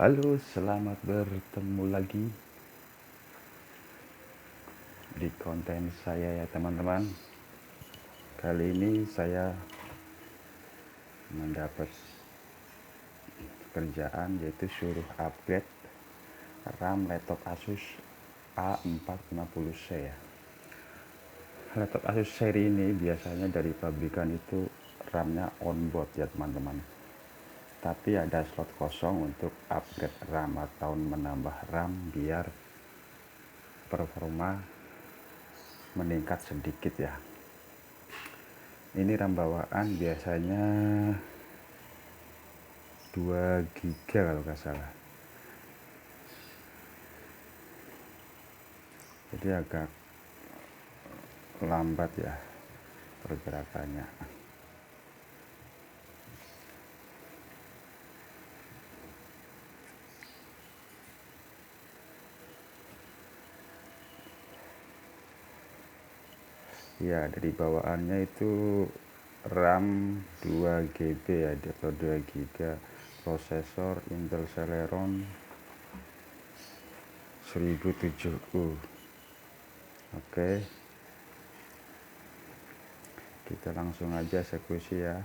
Halo, selamat bertemu lagi di konten saya ya teman-teman. Kali ini saya mendapat kerjaan yaitu suruh upgrade RAM laptop Asus A450C ya. Laptop Asus seri ini biasanya dari pabrikan itu RAM-nya onboard ya teman-teman. Tapi ada slot kosong untuk upgrade RAM atau menambah RAM biar performa meningkat sedikit ya. Ini RAM bawaan biasanya 2 GB kalau nggak salah. Jadi agak lambat ya pergerakannya. Ya, dari bawaannya itu RAM 2 GB ya, atau 2 GB, prosesor Intel Celeron 1007U. Oke, kita langsung aja eksekusi ya.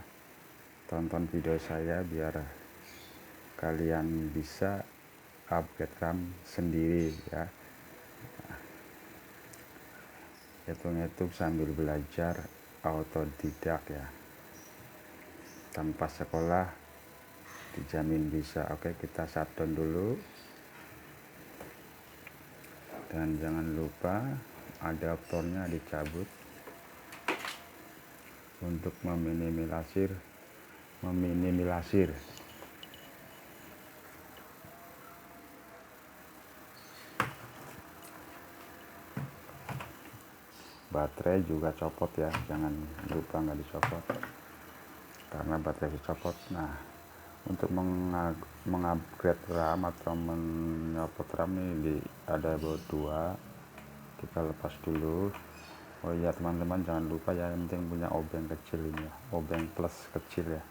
Tonton video saya biar kalian bisa upgrade RAM sendiri ya. Hitung-hitung sambil belajar autodidak ya, tanpa sekolah dijamin bisa. Oke, kita shutdown dulu, dan jangan lupa adaptornya dicabut untuk meminimalisir baterai juga copot ya, jangan lupa nggak dicopot karena baterai dicopot. Nah, untuk mengupgrade RAM atau menyopot RAM ini ada dua, kita lepas dulu. Oh iya teman-teman, jangan lupa ya, yang penting punya obeng kecil ini ya, obeng plus kecil ya,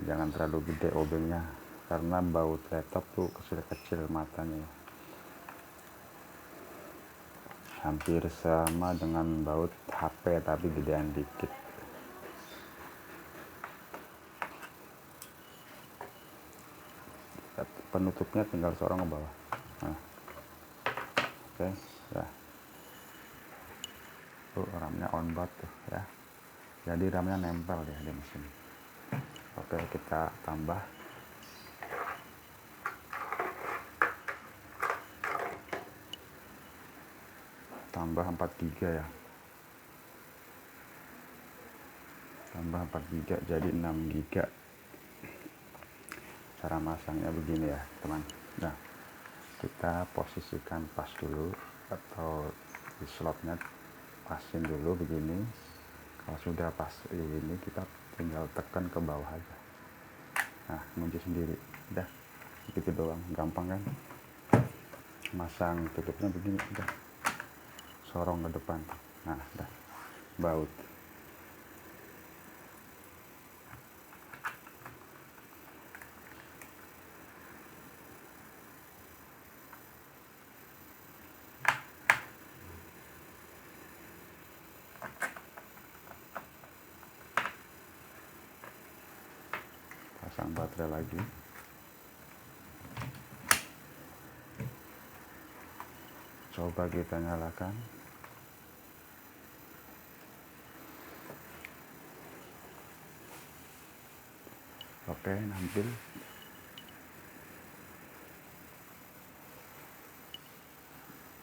jangan terlalu gede obengnya karena baut laptop tuh kecil-kecil matanya, hampir sama dengan baut HP tapi gedean dikit. Penutupnya tinggal sorong ke bawah. Nah, oke ya. RAM-nya onboard tuh ya, jadi RAM-nya nempel ya di mesin. Oke, kita tambah tambah 4 GB ya, tambah 4 GB jadi 6 GB. Cara masangnya begini ya teman. Nah, kita posisikan pas dulu, atau di slotnya pasin dulu begini. Kalau sudah pas ini, kita tinggal tekan ke bawah aja. Nah, kunci sendiri. Udah gitu doang, gampang kan. Masang tutupnya begini, udah sorong ke depan. Nah, udah baut. Pasang baterai lagi. Coba kita nyalakan. Oke, nampil.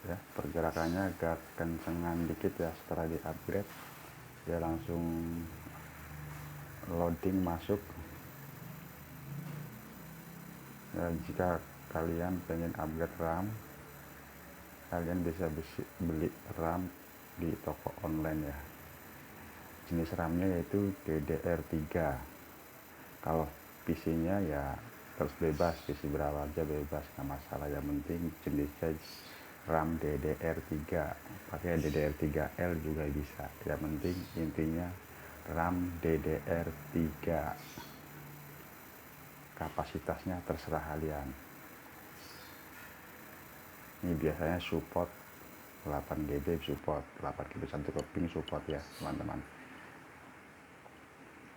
Ya, pergerakannya agak kencengan dikit ya. Setelah di upgrade dia langsung loading masuk ya. Jika kalian pengen upgrade RAM, kalian bisa beli RAM di toko online ya. Jenis RAM-nya yaitu DDR3. Kalau PC-nya ya terus bebas, PC berapa aja bebas, nggak masalah. Yang penting jenisnya RAM DDR3, pakai DDR3L juga bisa. Yang penting intinya RAM DDR3. Kapasitasnya terserah kalian. Ini biasanya support 8GB, support 8GB 1 keping support ya teman-teman.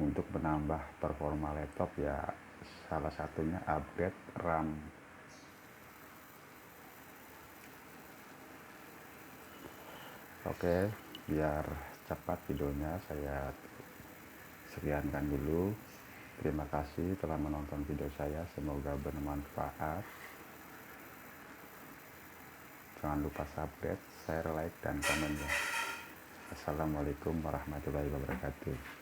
Untuk menambah performa laptop ya salah satunya upgrade RAM. Oke, biar cepat videonya saya sekiankan dulu. Terima kasih telah menonton video saya, semoga bermanfaat. Jangan lupa subscribe, share, like, dan komennya. Assalamualaikum warahmatullahi wabarakatuh.